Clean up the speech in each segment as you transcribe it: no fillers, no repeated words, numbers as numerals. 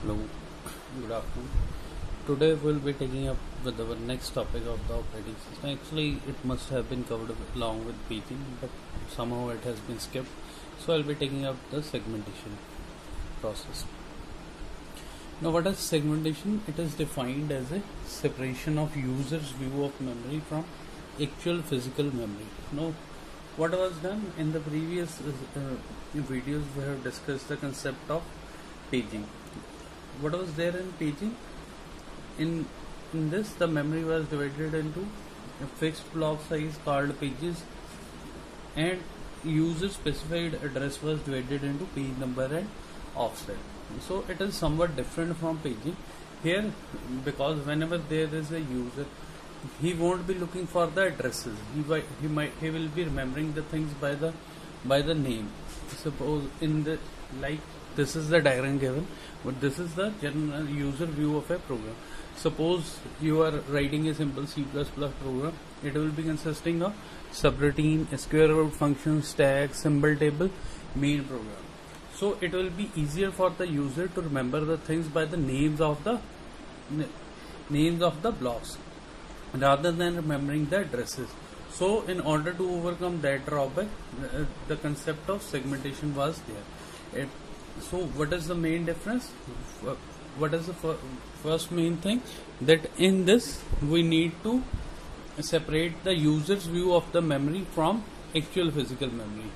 Hello, good afternoon. Today we'll be taking up with our next topic of the operating system. Actually, it must have been covered along with paging, but somehow it has been skipped. So I'll be taking up the segmentation process. Now, what is segmentation? It is defined as a separation of user's view of memory from actual physical memory. Now, what was done in the previous videos? We have discussed the concept of paging. What was there in paging? In this, the memory was divided into a fixed block size called pages, and user specified address was divided into page number and offset. So it is somewhat different from paging here, because whenever there is a user, he won't be looking for the addresses. He will be remembering the things by the name. Suppose in the this is the diagram given, but this is the general user view of a program. Suppose you are writing a simple C++ program. It will be consisting of subroutine, square root function, stack, symbol table, main program. So it will be easier for the user to remember the things by the names of the blocks rather than remembering the addresses. So in order to overcome that drawback, the concept of segmentation was there. So what is the main difference? What is the first main thing? That in this we need to separate the user's view of the memory from actual physical memory.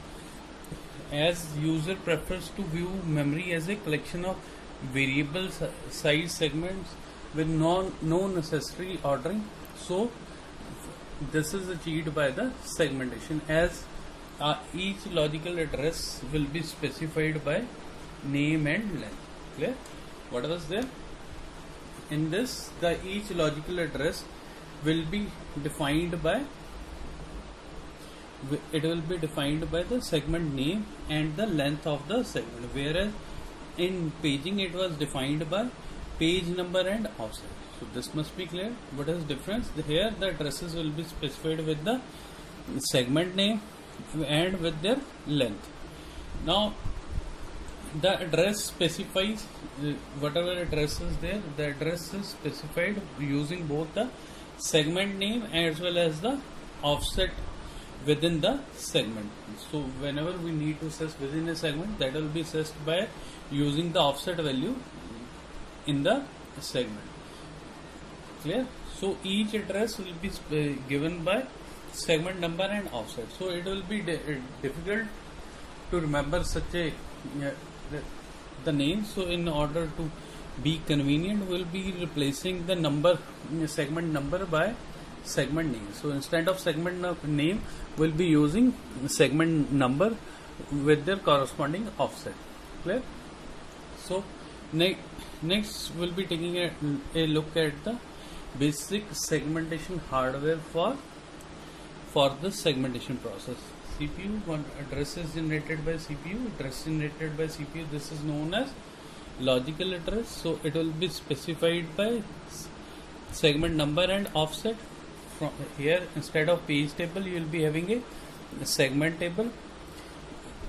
As user prefers to view memory as a collection of variable size segments with no necessary ordering, so this is achieved by the segmentation, as each logical address will be specified by name and length. Clear? What was there? In this, each logical address will be defined by the segment name and the length of the segment, whereas in paging it was defined by page number and offset. So this must be clear. What is the difference? Here the addresses will be specified with the segment name and with their length. Now the address specifies whatever address is there. The address is specified using both the segment name as well as the offset within the segment. So whenever we need to access within a segment, that will be accessed by using the offset value in the segment. Clear? So each address will be given by segment number and offset. So it will be difficult to remember such a the name. So in order to be convenient, we'll be replacing the segment number by segment name. So instead of segment name, we'll be using segment number with their corresponding offset. Clear? So next we'll be taking a look at the basic segmentation hardware for the segmentation process. CPU, one address is generated by CPU, address generated by CPU. This is known as logical address. So it will be specified by segment number and offset. From here, instead of page table, you will be having a segment table.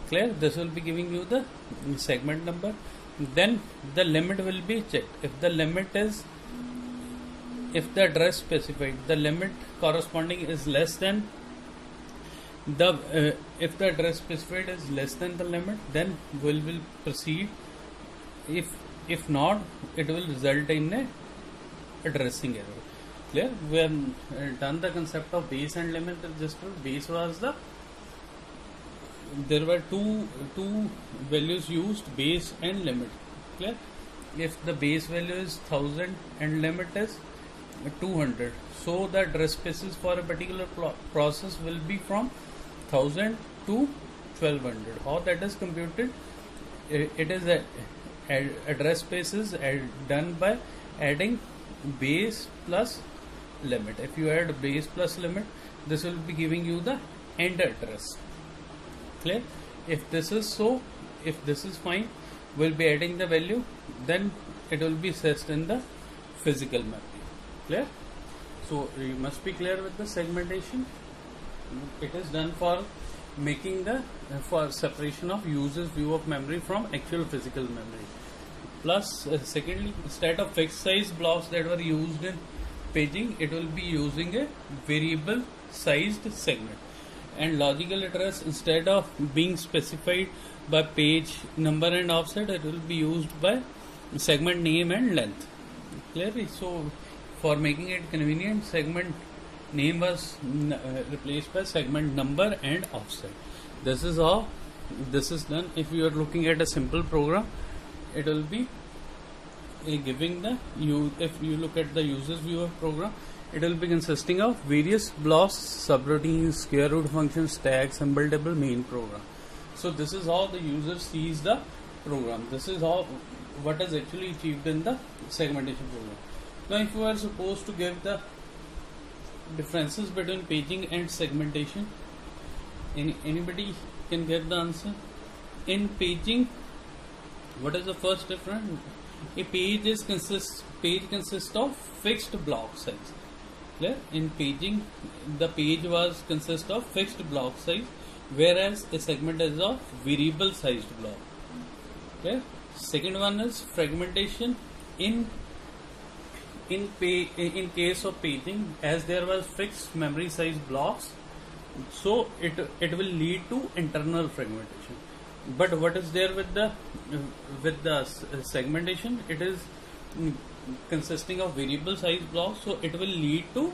Clear? This will be giving you the segment number. Then the limit will be checked. If the address specified, the limit corresponding is less than if the address specified is less than the limit, then we will proceed. If not, it will result in a addressing error. Clear? We have done the concept of base and limit register. Base was there were two values used, base and limit. Clear? If the base value is 1000 and limit is 200, so the address spaces for a particular process will be from 1000 to 1200. How that is computed? It is address spaces done by adding base plus limit. If you add base plus limit, this will be giving you the end address. Clear? If this is so, if this is fine, we'll be adding the value, then it will be accessed in the physical memory. Clear? So you must be clear with the segmentation. It is done for making for separation of user's view of memory from actual physical memory. plus secondly, instead of fixed size blocks that were used in paging, it will be using a variable sized segment. And logical address, instead of being specified by page number and offset, it will be used by segment name and length. Clearly, so for making it convenient, segment name was replaced by segment number and offset. This is how this is done. If you are looking at a simple program, it will be giving the if you look at the users viewer program, it will be consisting of various blocks, subroutines, square root functions, tags, symbol table, main program. So this is how the user sees the program. This is how what is actually achieved in the segmentation program. Now if you are supposed to give the differences between paging and segmentation, anybody can get the answer. In paging, what is the first difference? A page consists of fixed block size. Clear? In paging, the page was consist of fixed block size, whereas a segment is of variable sized block. Clear? Second one is fragmentation. In case of paging, as there was fixed memory size blocks, so it will lead to internal fragmentation. But what is there with the segmentation? It is consisting of variable size blocks, so it will lead to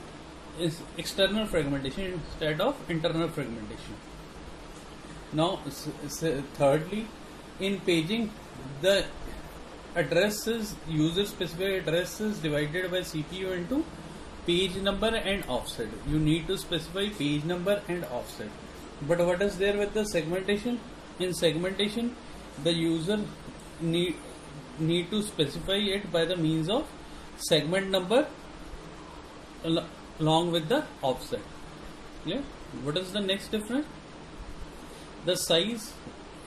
external fragmentation instead of internal fragmentation. Now thirdly, in paging, the addresses, user specific address is divided by CPU into page number and offset. You need to specify page number and offset. But what is there with the segmentation? In segmentation, the user need to specify it by the means of segment number along with the offset. Yeah. What is the next difference? The size.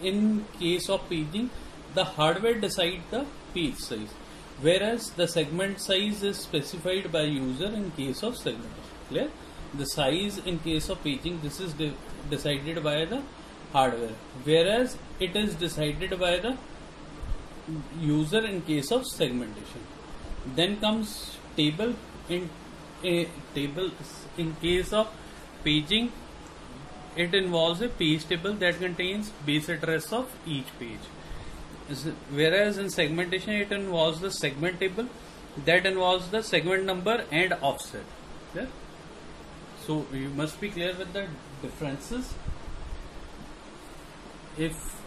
In case of paging, the hardware decides the page size, whereas the segment size is specified by user in case of segmentation. Clear? The size in case of paging, this is decided by the hardware, whereas it is decided by the user in case of segmentation. Then comes table. In a table, in case of paging, it involves a page table that contains base address of each page, whereas in segmentation it involves the segment table that involves the segment number and offset. Yeah? So you must be clear with the differences. If